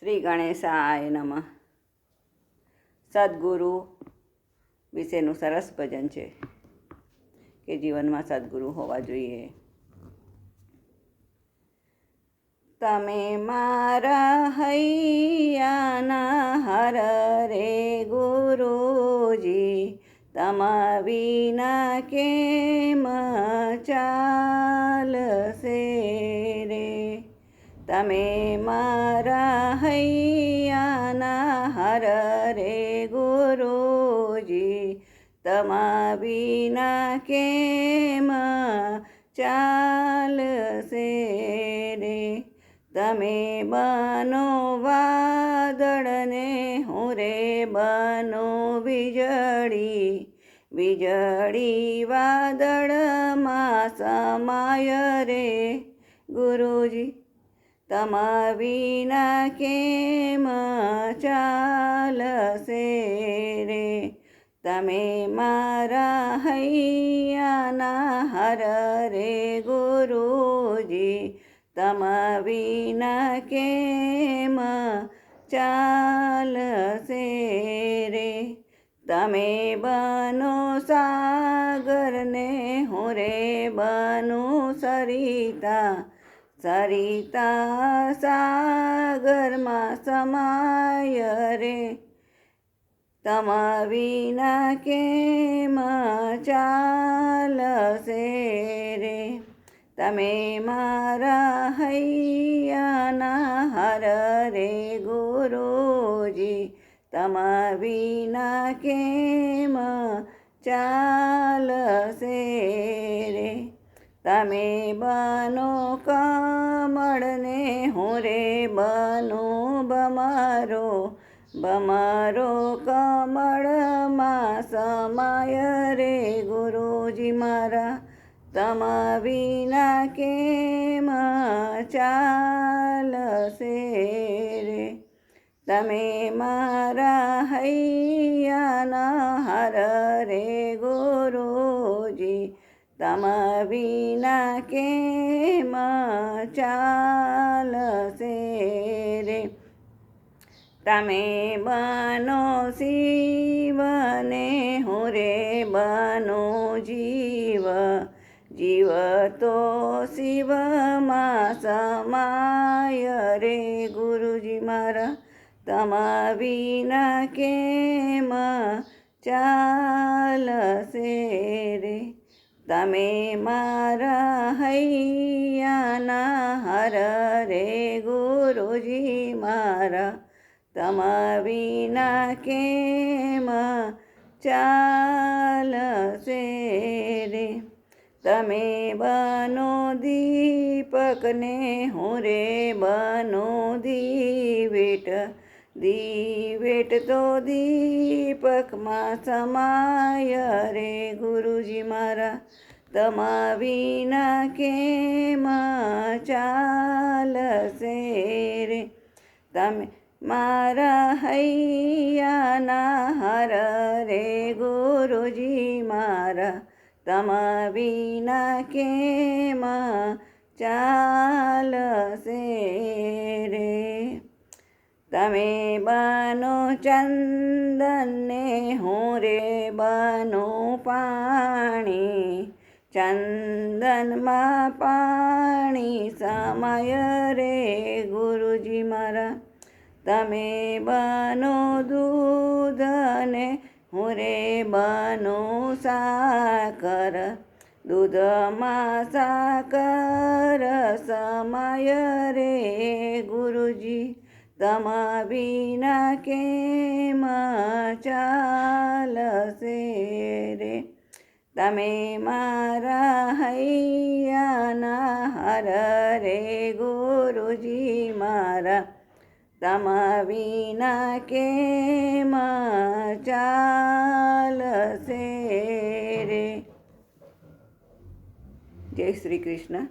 શ્રી ગણેશાય નમઃ. સદગુરુ વિશેનું સરસ ભજન છે કે જીવનમાં સદગુરુ હોવા જોઈએ. તમે મારા હૈયાના હર રે ગુરુજી, તમા વિના કેમ ચાલશે રે. તમે મારા હૈયાના હર રે ગુરુજી, તમા વિના કેમ ચાલશે રે. તમે બનો વાદળને હું રે બનો વીજળી, વીજળી વાદળમાં સમાય રે ગુરુજી, તમા વિના કેમ ચાલશે રે. તમે મારા હૈયાના હર રે ગુરુજી, તમા વિના કેમ ચાલશે રે. તમે બનો સાગરને હું રે બનું સરિતા, સરિતા સાગરમાં સમાય રે. તમા વિના કેમ ચાલશે રે. તમે મારા હૈયાના હર રે ગુરુજી, તમા વિના કેમ ચાલશે રે. તમે બનો કમળને હું રે બનું બમરો, બમરો કમળમાં સમાય રે ગુરુજી મારા, તમા વિના કેમ ચાલશે રે. તમે મારા હૈયાના હર રે ગુરુજી, તમા વિના કેમ ચાલશે રે. તમે બનો શિવને હું રે બનું જીવ, જીવ તો શિવમાં સમાય રે ગુરુજી મારા, તમા વિના કેમ ચાલશે રે. તમે મારા હૈયાના હર રે ગુરુજી મારા, તમા વિના કેમ ચાલશે રે. તમે બનો દીપકને હું રે બનું દીવેટ, દીવેટ તો દીપકમાં સમાય રે ગુરુજી મારા, તમા વિના કેમ ચાલશે રે. તમે મારા હૈયાના હર રે ગુરુજી મારા, તમા વિના કેમ ચાલશે રે. તમે બનો ચંદનને હું રે બનું પાણી, ચંદનમાં પાણી સમાય રે ગુરુજી મારા, તમે બનો દૂધને હું રે બનું સાકર, દૂધમાં સાકર સમાય રે ગુરુજી, તમા વિના કેમ ચાલશે રે. તમે મારા હૈયાના હર રે ગુરુજી મારા, તમા વિના કેમ ચાલશે રે. જય શ્રી કૃષ્ણ.